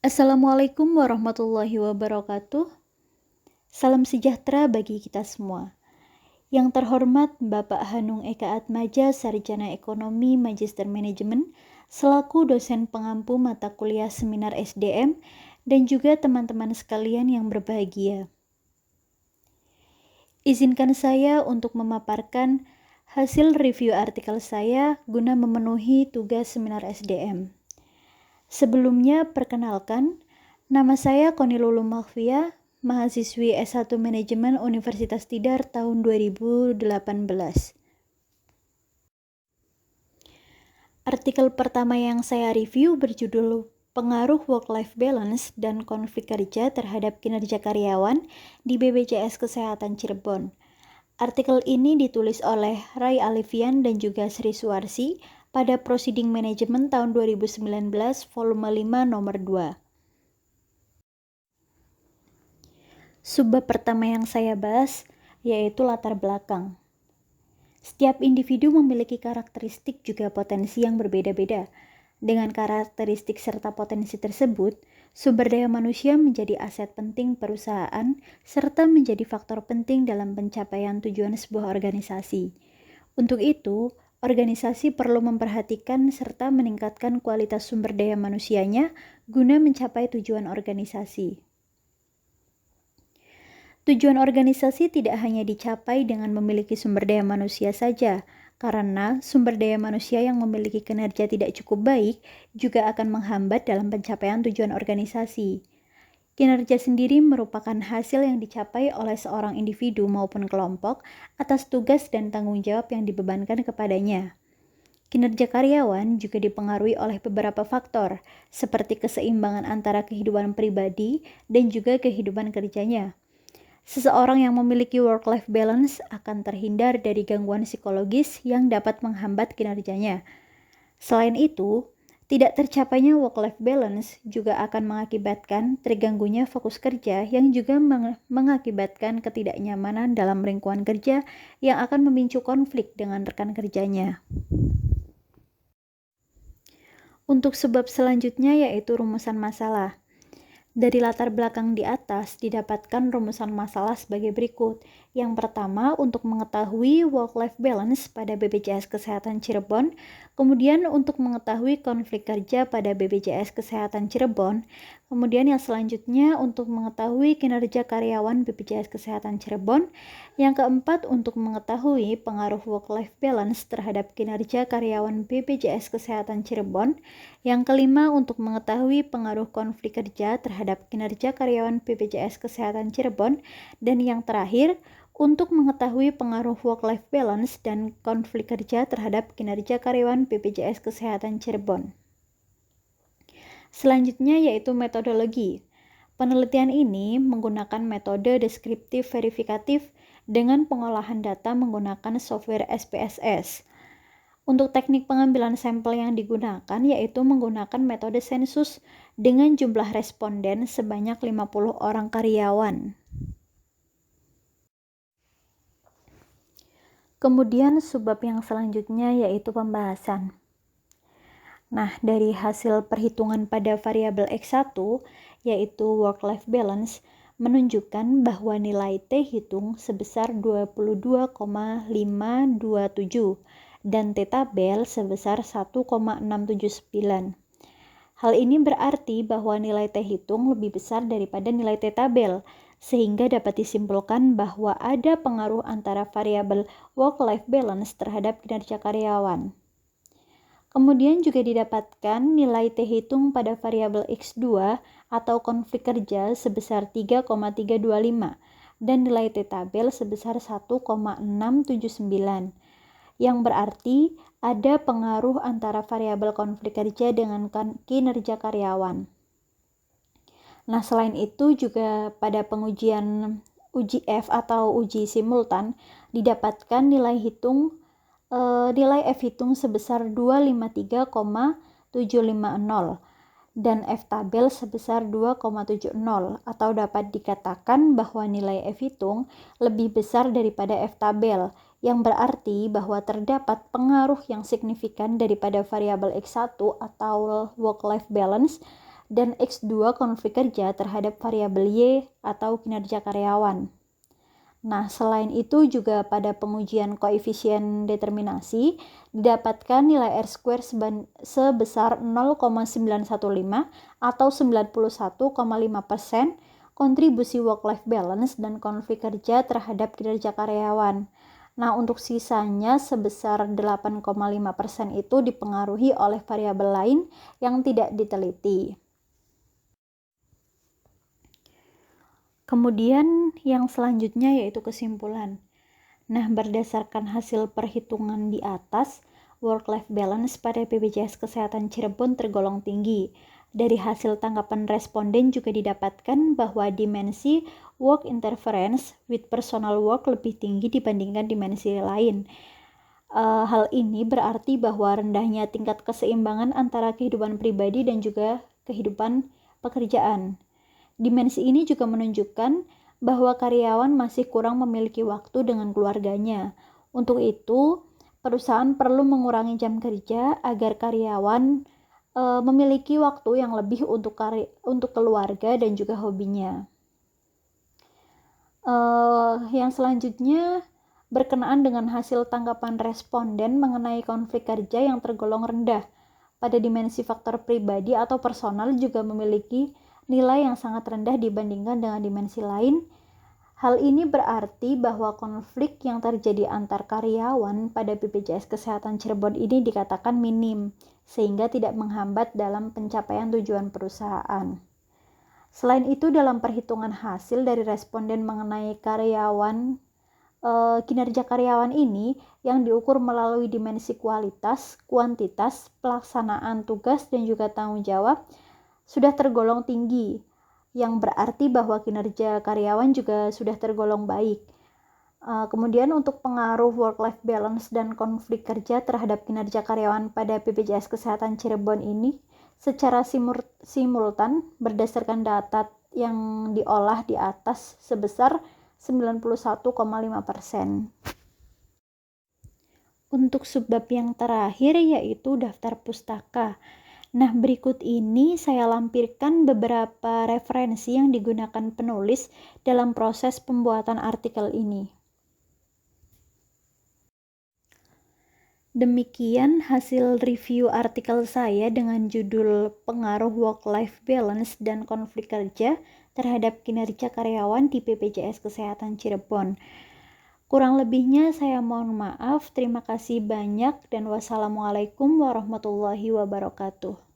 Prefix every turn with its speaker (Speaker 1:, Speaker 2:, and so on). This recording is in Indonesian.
Speaker 1: Assalamualaikum warahmatullahi wabarakatuh. Salam sejahtera bagi kita semua. Yang terhormat Bapak Hanung Eka Atmaja, Sarjana Ekonomi Magister Manajemen, selaku dosen pengampu mata kuliah Seminar SDM, dan juga teman-teman sekalian yang berbahagia. Izinkan saya untuk memaparkan hasil review artikel saya guna memenuhi tugas Seminar SDM. Sebelumnya, perkenalkan, nama saya Koni Lulu Mahfia, mahasiswi S1 Manajemen Universitas Tidar tahun 2018. Artikel pertama yang saya review berjudul Pengaruh Work-Life Balance dan Konflik Kerja terhadap Kinerja Karyawan di BPJS Kesehatan Cirebon. Artikel ini ditulis oleh Ray Alifian dan juga Sri Suwarsi pada Proceeding Management tahun 2019, volume 5, nomor 2. Subbab pertama yang saya bahas yaitu latar belakang. Setiap individu memiliki karakteristik juga potensi yang berbeda-beda. Dengan karakteristik serta potensi tersebut, sumber daya manusia menjadi aset penting perusahaan serta menjadi faktor penting dalam pencapaian tujuan sebuah organisasi. Untuk itu, organisasi perlu memperhatikan serta meningkatkan kualitas sumber daya manusianya guna mencapai tujuan organisasi. Tujuan organisasi tidak hanya dicapai dengan memiliki sumber daya manusia saja, karena sumber daya manusia yang memiliki kinerja tidak cukup baik juga akan menghambat dalam pencapaian tujuan organisasi. Kinerja sendiri merupakan hasil yang dicapai oleh seorang individu maupun kelompok atas tugas dan tanggung jawab yang dibebankan kepadanya. Kinerja karyawan juga dipengaruhi oleh beberapa faktor, seperti keseimbangan antara kehidupan pribadi dan juga kehidupan kerjanya. Seseorang yang memiliki work-life balance akan terhindar dari gangguan psikologis yang dapat menghambat kinerjanya. Selain itu, tidak tercapainya work-life balance juga akan mengakibatkan terganggunya fokus kerja yang juga mengakibatkan ketidaknyamanan dalam lingkungan kerja yang akan memicu konflik dengan rekan kerjanya. Untuk sebab selanjutnya yaitu rumusan masalah. Dari latar belakang di atas didapatkan rumusan masalah sebagai berikut. Yang pertama, untuk mengetahui work-life balance pada BPJS Kesehatan Cirebon, kemudian untuk mengetahui konflik kerja pada BPJS Kesehatan Cirebon, kemudian yang selanjutnya untuk mengetahui kinerja karyawan BPJS Kesehatan Cirebon, yang keempat untuk mengetahui pengaruh work-life balance terhadap kinerja karyawan BPJS Kesehatan Cirebon, yang kelima untuk mengetahui pengaruh konflik kerja terhadap kinerja karyawan BPJS Kesehatan Cirebon, dan yang terakhir untuk mengetahui pengaruh work-life balance dan konflik kerja terhadap kinerja karyawan BPJS Kesehatan Cirebon. Selanjutnya yaitu metodologi. Penelitian ini menggunakan metode deskriptif verifikatif dengan pengolahan data menggunakan software SPSS. Untuk teknik pengambilan sampel yang digunakan yaitu menggunakan metode sensus dengan jumlah responden sebanyak 50 orang karyawan. Kemudian subbab yang selanjutnya yaitu pembahasan. Nah, dari hasil perhitungan pada variabel X1 yaitu work-life balance menunjukkan bahwa nilai T hitung sebesar 22,527 dan T tabel sebesar 1,679. Hal ini berarti bahwa nilai T hitung lebih besar daripada nilai T tabel, sehingga dapat disimpulkan bahwa ada pengaruh antara variabel work-life balance terhadap kinerja karyawan. Kemudian juga didapatkan nilai T hitung pada variabel X2 atau konflik kerja sebesar 3,325 dan nilai T tabel sebesar 1,679, yang berarti ada pengaruh antara variabel konflik kerja dengan kinerja karyawan. Nah, selain itu juga pada pengujian uji F atau uji simultan didapatkan nilai F hitung sebesar 253,750 dan F tabel sebesar 2,70 atau dapat dikatakan bahwa nilai F hitung lebih besar daripada F tabel, yang berarti bahwa terdapat pengaruh yang signifikan daripada variabel X1 atau work-life balance dan X2 konflik kerja terhadap variabel Y atau kinerja karyawan. Nah, selain itu juga pada pengujian koefisien determinasi didapatkan nilai R-square sebesar 0,915 atau 91,5% kontribusi work-life balance dan konflik kerja terhadap kinerja karyawan. Nah, untuk sisanya sebesar 8,5% itu dipengaruhi oleh variabel lain yang tidak diteliti. Kemudian yang selanjutnya yaitu kesimpulan. Nah, berdasarkan hasil perhitungan di atas, work-life balance pada BPJS Kesehatan Cirebon tergolong tinggi. Dari hasil tanggapan responden juga didapatkan bahwa dimensi work interference with personal work lebih tinggi dibandingkan dimensi lain. Hal ini berarti bahwa rendahnya tingkat keseimbangan antara kehidupan pribadi dan juga kehidupan pekerjaan. Dimensi ini juga menunjukkan bahwa karyawan masih kurang memiliki waktu dengan keluarganya. Untuk itu, perusahaan perlu mengurangi jam kerja agar karyawan memiliki waktu yang lebih untuk keluarga dan juga hobinya. Yang selanjutnya berkenaan dengan hasil tanggapan responden mengenai konflik kerja yang tergolong rendah pada dimensi faktor pribadi atau personal juga memiliki nilai yang sangat rendah dibandingkan dengan dimensi lain. Hal ini berarti bahwa konflik yang terjadi antar karyawan pada BPJS Kesehatan Cirebon ini dikatakan minim, sehingga tidak menghambat dalam pencapaian tujuan perusahaan. Selain itu, dalam perhitungan hasil dari responden mengenai kinerja karyawan ini yang diukur melalui dimensi kualitas, kuantitas, pelaksanaan tugas, dan juga tanggung jawab, sudah tergolong tinggi, yang berarti bahwa kinerja karyawan juga sudah tergolong baik. Kemudian untuk pengaruh work-life balance dan konflik kerja terhadap kinerja karyawan pada BPJS Kesehatan Cirebon ini secara simultan berdasarkan data yang diolah di atas sebesar 91,5%. Untuk subbab yang terakhir yaitu daftar pustaka. Nah, berikut ini saya lampirkan beberapa referensi yang digunakan penulis dalam proses pembuatan artikel ini. Demikian hasil review artikel saya dengan judul Pengaruh Work-Life Balance dan Konflik Kerja terhadap Kinerja Karyawan di BPJS Kesehatan Cirebon. Kurang lebihnya saya mohon maaf. Terima kasih banyak dan wassalamualaikum warahmatullahi wabarakatuh.